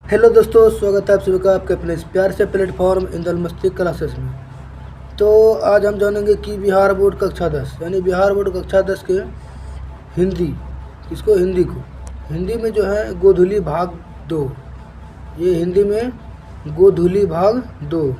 Hello दोस्तों, स्वागत है आप सभी का आपके अपने इस प्यार से प्लेटफॉर्म इंदल मस्ती क्लासेस में। तो आज हम जानेंगे कि बिहार बोर्ड कक्षा 10 यानी बिहार बोर्ड कक्षा 10 के हिंदी हिंदी में जो है गोधुली भाग 2। ये हिंदी में गोधुली भाग 2,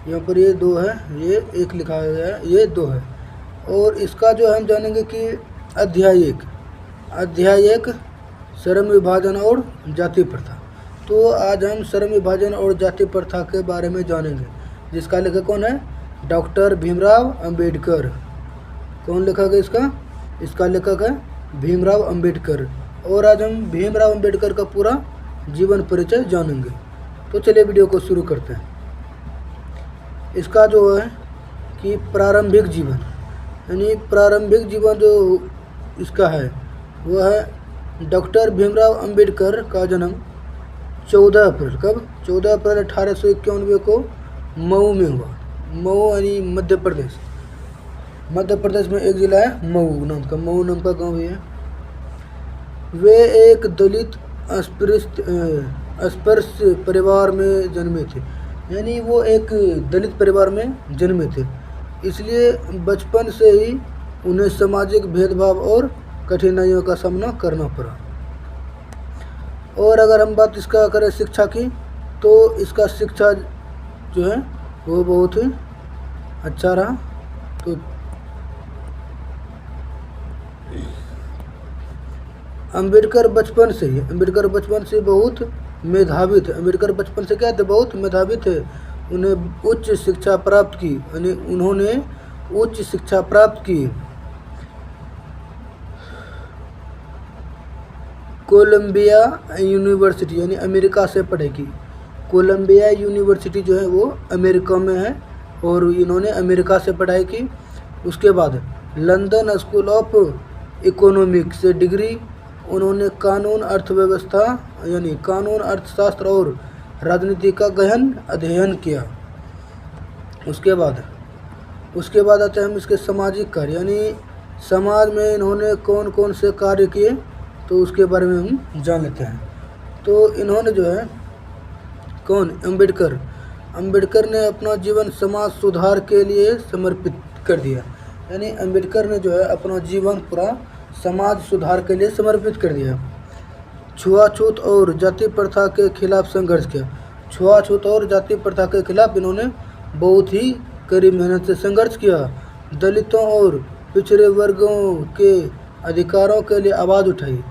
यहाँ पर ये 2 है, ये 1 लिखा गया है, ये 2 है। और इसका जो है हम जानेंगे कि अध्याय एक श्रम विभाजन और जाति प्रथा। तो आज हम श्रम विभाजन और जाति प्रथा के बारे में जानेंगे, जिसका लेखक कौन है? डॉक्टर भीमराव अंबेडकर। कौन लेखक है इसका लेखक है भीमराव अंबेडकर। और आज हम भीमराव अंबेडकर का पूरा जीवन परिचय जानेंगे। तो चलिए वीडियो को शुरू करते हैं। इसका जो है कि प्रारंभिक जीवन, यानी प्रारंभिक जीवन जो इसका है वह है डॉक्टर भीमराव अंबेडकर का जन्म 14 अप्रैल 1891 को मऊ में हुआ। मऊ यानी मध्य प्रदेश में एक ज़िला है मऊ नाम का गांव है। वे एक दलित अस्पृश्य परिवार में जन्मे थे, यानी वो एक दलित परिवार में जन्मे थे। इसलिए बचपन से ही उन्हें सामाजिक भेदभाव और कठिनाइयों का सामना करना पड़ा। और अगर हम बात इसका करें शिक्षा की, तो इसका शिक्षा जो है वो बहुत ही अच्छा रहा। तो अंबेडकर बचपन से बहुत मेधावी थे। अंबेडकर बचपन से क्या थे? बहुत मेधावी थे। उन्हें उच्च शिक्षा प्राप्त की, यानी उन्होंने उच्च शिक्षा प्राप्त की कोलंबिया यूनिवर्सिटी, यानी अमेरिका से पढ़ाई की। कोलंबिया यूनिवर्सिटी जो है वो अमेरिका में है और इन्होंने अमेरिका से पढ़ाई की। उसके बाद लंदन स्कूल ऑफ इकोनॉमिक्स से डिग्री। उन्होंने कानून अर्थव्यवस्था यानी कानून अर्थशास्त्र और राजनीति का गहन अध्ययन किया। उसके बाद आते हैं हम इसके सामाजिक कार्य, यानी समाज में इन्होंने कौन कौन से कार्य किए, तो उसके बारे में हम जान लेते हैं। तो इन्होंने जो है अंबेडकर ने अपना जीवन समाज सुधार के लिए समर्पित कर दिया। यानी अंबेडकर ने जो है अपना जीवन पूरा समाज सुधार के लिए समर्पित कर दिया। छुआछूत और जाति प्रथा के खिलाफ संघर्ष किया। छुआछूत और जाति प्रथा के खिलाफ इन्होंने बहुत ही कड़ी मेहनत से संघर्ष किया। दलितों और पिछड़े वर्गों के अधिकारों के लिए आवाज़ उठाई।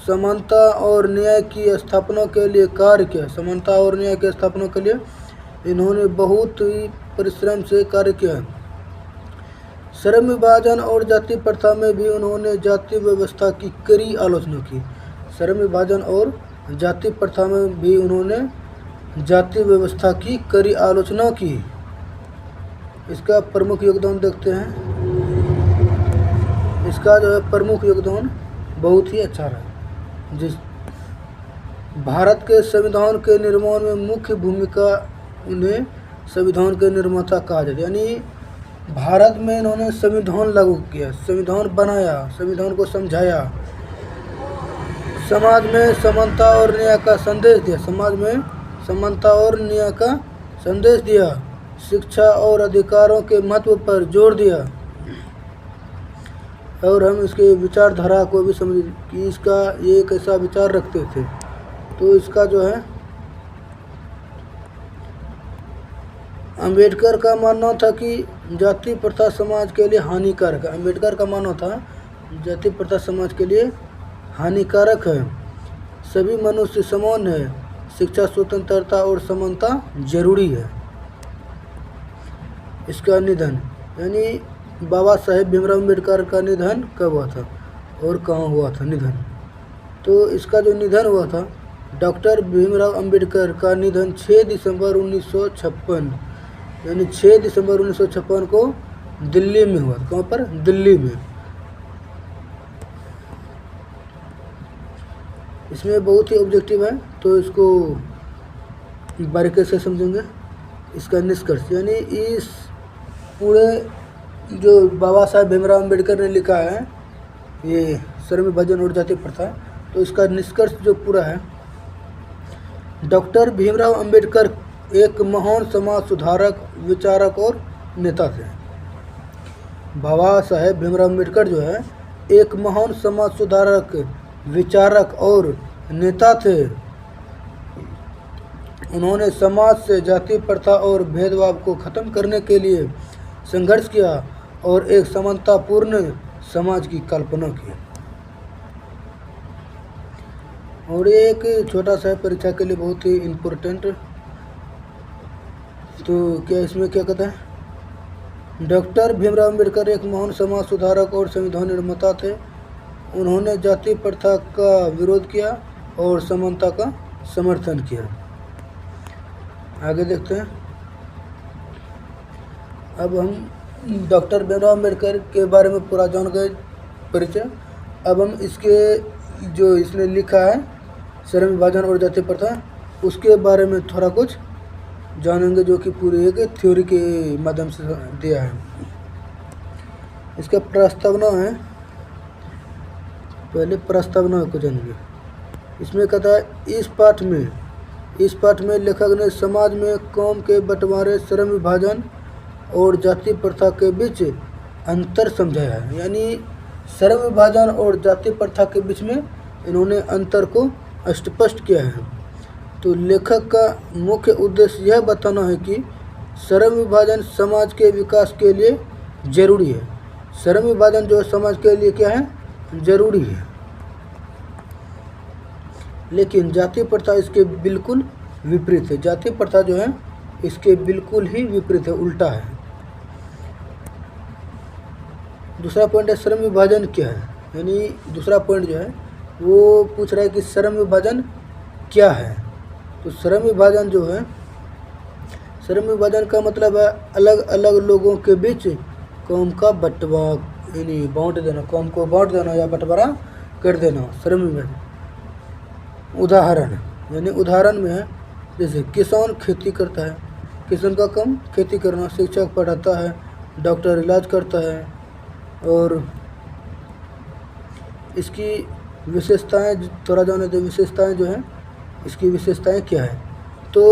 समानता और न्याय की स्थापना के लिए कार्य किया। समानता और न्याय की स्थापना के लिए इन्होंने बहुत ही परिश्रम से कार्य किया। श्रम विभाजन और जाति प्रथा में भी उन्होंने जाति व्यवस्था की कड़ी आलोचना की। श्रम विभाजन और जाति प्रथा में भी उन्होंने जाति व्यवस्था की कड़ी आलोचना की। इसका प्रमुख योगदान देखते हैं। इसका जो है प्रमुख योगदान बहुत ही अच्छा रहा। जिस भारत के संविधान के निर्माण में मुख्य भूमिका, उन्हें संविधान के निर्माता कहा जाता है। यानी भारत में इन्होंने संविधान लागू किया, संविधान बनाया, संविधान को समझाया। समाज में समानता और न्याय का संदेश दिया। समाज में समानता और न्याय का संदेश दिया। शिक्षा और अधिकारों के महत्व पर जोर दिया। और हम इसके विचारधारा को भी समझ कि इसका ये कैसा विचार रखते थे। तो इसका जो है अंबेडकर का मानना था कि जाति प्रथा समाज के लिए हानिकारक है। अंबेडकर का मानना था जाति प्रथा समाज के लिए हानिकारक है। सभी मनुष्य समान है। शिक्षा, स्वतंत्रता और समानता जरूरी है। इसका निधन, यानी बाबा साहेब भीमराव अम्बेडकर का निधन कब हुआ था और कहाँ हुआ था निधन? तो इसका जो निधन हुआ था, डॉक्टर भीमराव अम्बेडकर का निधन 6 दिसंबर 1956, यानी 6 दिसंबर 1956 को दिल्ली में हुआ। कहाँ पर? दिल्ली में। इसमें बहुत ही ऑब्जेक्टिव है, तो इसको बारीकी से समझेंगे। इसका निष्कर्ष, यानी इस पूरे जो बाबा साहेब भीमराव अम्बेडकर ने लिखा है ये श्रम विभाजन और जाति प्रथा, तो इसका निष्कर्ष जो पूरा है डॉक्टर भीमराव अंबेडकर एक महान समाज सुधारक, विचारक और नेता थे। बाबा साहेब भीमराव अंबेडकर जो है एक महान समाज सुधारक, विचारक और नेता थे। उन्होंने समाज से जाति प्रथा और भेदभाव को खत्म करने के लिए संघर्ष किया और एक समानतापूर्ण समाज की कल्पना की। और ये एक छोटा सा परीक्षा के लिए बहुत ही इम्पोर्टेंट। तो क्या इसमें क्या कहता है, डॉक्टर भीमराव अंबेडकर एक महान समाज सुधारक और संविधान निर्माता थे। उन्होंने जाति प्रथा का विरोध किया और समानता का समर्थन किया। आगे देखते हैं। अब हम डॉक्टर भीमराव अंबेडकर के बारे में पूरा जान गए परिचय। अब हम इसके जो इसने लिखा है श्रम विभाजन और जाति प्रथा, उसके बारे में थोड़ा कुछ जानेंगे, जो कि पूरी एक थ्योरी के माध्यम से दिया है। इसका प्रस्तावना है, पहले प्रस्तावना को जानेंगे। इसमें कहता है इस पाठ में लेखक ने समाज में कौम के बंटवारे, श्रम विभाजन और जाति प्रथा के बीच अंतर समझाया है। यानी श्रम विभाजन और जाति प्रथा के बीच में इन्होंने अंतर को स्पष्ट किया है। तो लेखक का मुख्य उद्देश्य यह बताना है कि श्रम विभाजन समाज के विकास के लिए जरूरी है। श्रम विभाजन जो है समाज के लिए क्या है, जरूरी है। लेकिन जाति प्रथा इसके बिल्कुल विपरीत है। जाति प्रथा जो है इसके बिल्कुल ही विपरीत है, उल्टा है। दूसरा पॉइंट है श्रम विभाजन क्या है। यानी दूसरा पॉइंट जो है वो पूछ रहा है कि श्रम विभाजन क्या है। तो श्रम विभाजन जो है, श्रम विभाजन का मतलब है अलग अलग लोगों के बीच काम का बंटवारा, यानी बांट देना, काम को बांट देना या बंटवारा कर देना, श्रम विभाजन। उदाहरण, यानी उदाहरण में है जैसे किसान खेती करता है, किसान का काम खेती करना, शिक्षक पढ़ाता है, डॉक्टर इलाज करता है। और इसकी विशेषताएं थोड़ा जाने दो। विशेषताएं जो है, इसकी विशेषताएं क्या है, तो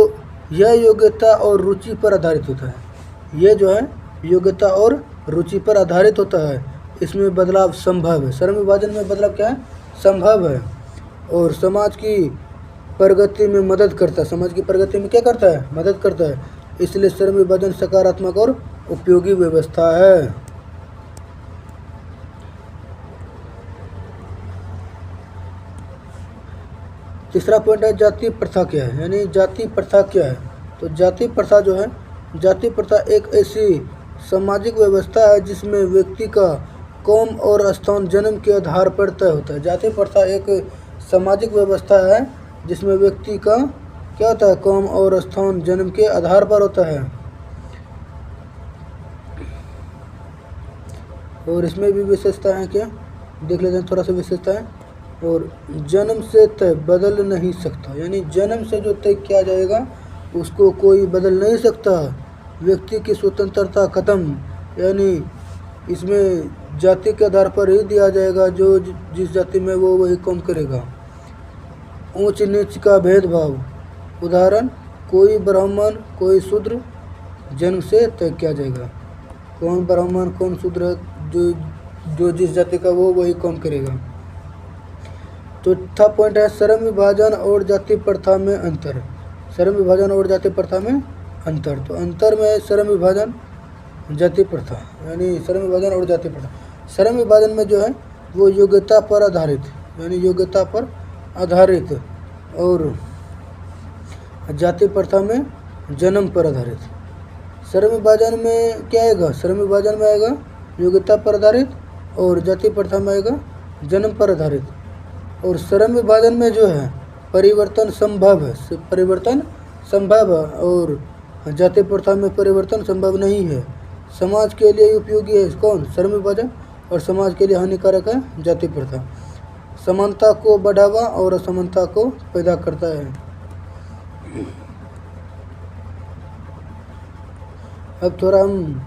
यह योग्यता और रुचि पर आधारित होता है। यह जो है योग्यता और रुचि पर आधारित होता है। इसमें बदलाव संभव है। श्रम विभाजन में बदलाव क्या है, संभव है। और समाज की प्रगति में मदद करता है। समाज की प्रगति में क्या करता है, मदद करता है। इसलिए श्रम विभाजन सकारात्मक और उपयोगी व्यवस्था है। तीसरा पॉइंट है जाति प्रथा क्या है। यानी जाति प्रथा क्या है, तो जाति प्रथा जो है, जाति प्रथा एक ऐसी सामाजिक व्यवस्था है जिसमें व्यक्ति का कौम और स्थान जन्म के आधार पर तय होता है। जाति प्रथा एक सामाजिक व्यवस्था है जिसमें व्यक्ति का क्या होता है, कौम और स्थान जन्म के आधार पर होता है। और इसमें भी विशेषताएं क्या देख लेते हैं, थोड़ा सा विशेषताएं। और जन्म से तय बदल नहीं सकता। यानी जन्म से जो तय किया जाएगा उसको कोई बदल नहीं सकता। व्यक्ति की स्वतंत्रता खत्म। यानी इसमें जाति के आधार पर ही दिया जाएगा, जो जिस जाति में वो वही काम करेगा। ऊंच नीच का भेदभाव, उदाहरण कोई ब्राह्मण कोई शूद्र, जन्म से तय किया जाएगा। कौन ब्राह्मण कौन शूद्र, जो जिस जाति का वो वही काम करेगा। चौथा पॉइंट है श्रम विभाजन और जाति प्रथा में अंतर। श्रम विभाजन और जाति प्रथा में अंतर, तो अंतर में श्रम विभाजन जाति प्रथा, यानी श्रम विभाजन और जाति प्रथा। श्रम विभाजन में जो है वो योग्यता पर आधारित, यानी योग्यता पर आधारित, और जाति प्रथा में जन्म पर आधारित। श्रम विभाजन में क्या आएगा, श्रम विभाजन में आएगा योग्यता पर आधारित, और जाति प्रथा में आएगा जन्म पर आधारित। और श्रम विभाजन में जो है परिवर्तन संभव है, परिवर्तन संभव है, और जाति प्रथा में परिवर्तन संभव नहीं है। समाज के लिए उपयोगी है कौन, श्रम विभाजन, और समाज के लिए हानिकारक है जाति प्रथा। समानता को बढ़ावा और असमानता को पैदा करता है। अब थोड़ा हम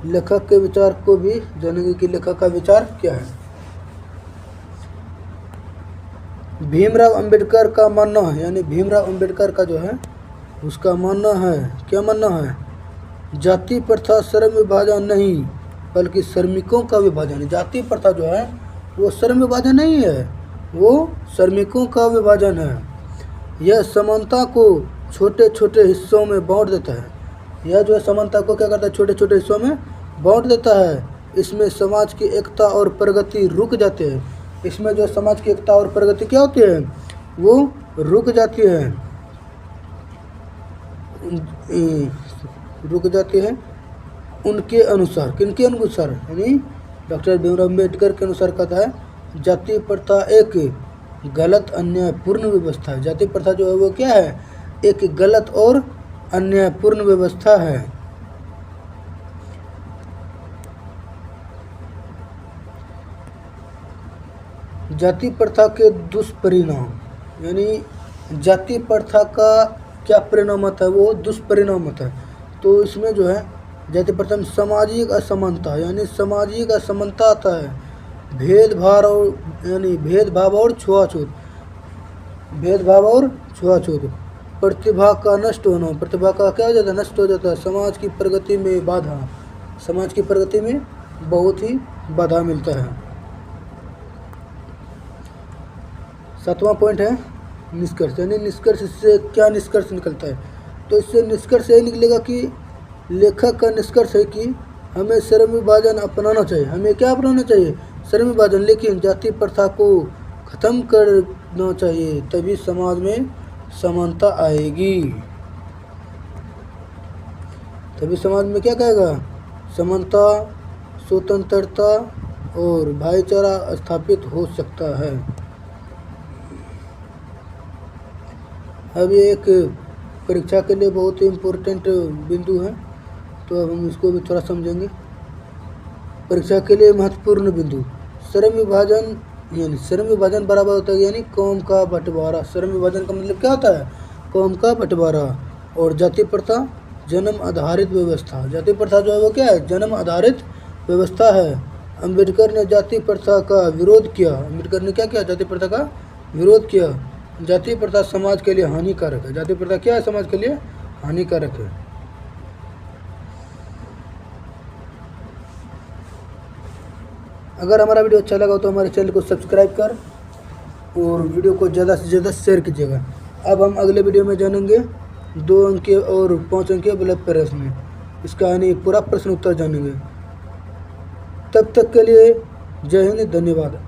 लेखक के विचार को भी जानेंगे कि लेखक का विचार क्या है। भीमराव अंबेडकर का मानना है, यानी भीमराव अंबेडकर का जो है उसका मानना है, क्या मानना है, जाति प्रथा श्रम विभाजन नहीं बल्कि श्रमिकों का विभाजन है। जाति प्रथा जो है वो श्रम विभाजन नहीं है, वो श्रमिकों का विभाजन है। यह समानता को छोटे छोटे हिस्सों में बांट देता है। यह जो है समानता को क्या करता है, छोटे छोटे हिस्सों में बांट देता है। इसमें समाज की एकता और प्रगति रुक जाते हैं। इसमें जो समाज की एकता और प्रगति क्या होती है, वो रुक जाती है, रुक जाती है उनके अनुसार। किनके अनुसार, यानी डॉक्टर भीमराव अम्बेडकर के अनुसार कहता है जाति प्रथा एक गलत अन्यायपूर्ण व्यवस्था है। जाति प्रथा जो है वो क्या है, एक गलत और अन्यायपूर्ण व्यवस्था है। जाति प्रथा के दुष्परिणाम, यानी जाति प्रथा का क्या परिणाम होता है, वो दुष्परिणाम होता है। तो इसमें जो है जाति प्रथा में सामाजिक असमानता, यानी सामाजिक असमानता आता है, भेदभाव और यानी भेदभाव और छुआछूत, भेदभाव और छुआछूत, प्रतिभा का नष्ट होना, प्रतिभा का क्या हो जाता है, नष्ट हो जाता है, समाज की प्रगति में बाधा, समाज की प्रगति में बहुत ही बाधा मिलता है। 7वां पॉइंट है निष्कर्ष, यानी निष्कर्ष से क्या निष्कर्ष निकलता है, तो इससे निष्कर्ष यही निकलेगा कि लेखक का निष्कर्ष है कि हमें श्रम विभाजन अपनाना चाहिए। हमें क्या अपनाना चाहिए, श्रम विभाजन, लेकिन जाति प्रथा को ख़त्म करना चाहिए, तभी समाज में समानता आएगी, तभी समाज में क्या कहेगा, समानता, स्वतंत्रता और भाईचारा स्थापित हो सकता है। अब ये एक परीक्षा के लिए बहुत ही इम्पोर्टेंट बिंदु है, तो अब हम इसको भी थोड़ा समझेंगे। परीक्षा के लिए महत्वपूर्ण बिंदु, श्रम विभाजन, यानी श्रम विभाजन बराबर होता है यानी कौम का बंटवारा। श्रम विभाजन का मतलब क्या होता है, कौम का बंटवारा। और जाति प्रथा जन्म आधारित व्यवस्था, जाति प्रथा जो है वो क्या है, जन्म आधारित व्यवस्था है। अंबेडकर ने जाति प्रथा का विरोध किया, अंबेडकर ने क्या किया, जाति प्रथा का विरोध किया। जाति प्रथा समाज के लिए हानिकारक है, जाति प्रथा क्या है, समाज के लिए हानिकारक है। अगर हमारा वीडियो अच्छा लगा तो हमारे चैनल को सब्सक्राइब कर और वीडियो को ज़्यादा से ज़्यादा शेयर कीजिएगा। अब हम अगले वीडियो में जानेंगे 2 अंक के और 5 अंक के बुलेट प्रश्न, इसका यानी पूरा प्रश्न उत्तर जानेंगे। तब तक के लिए जय हिंद, धन्यवाद।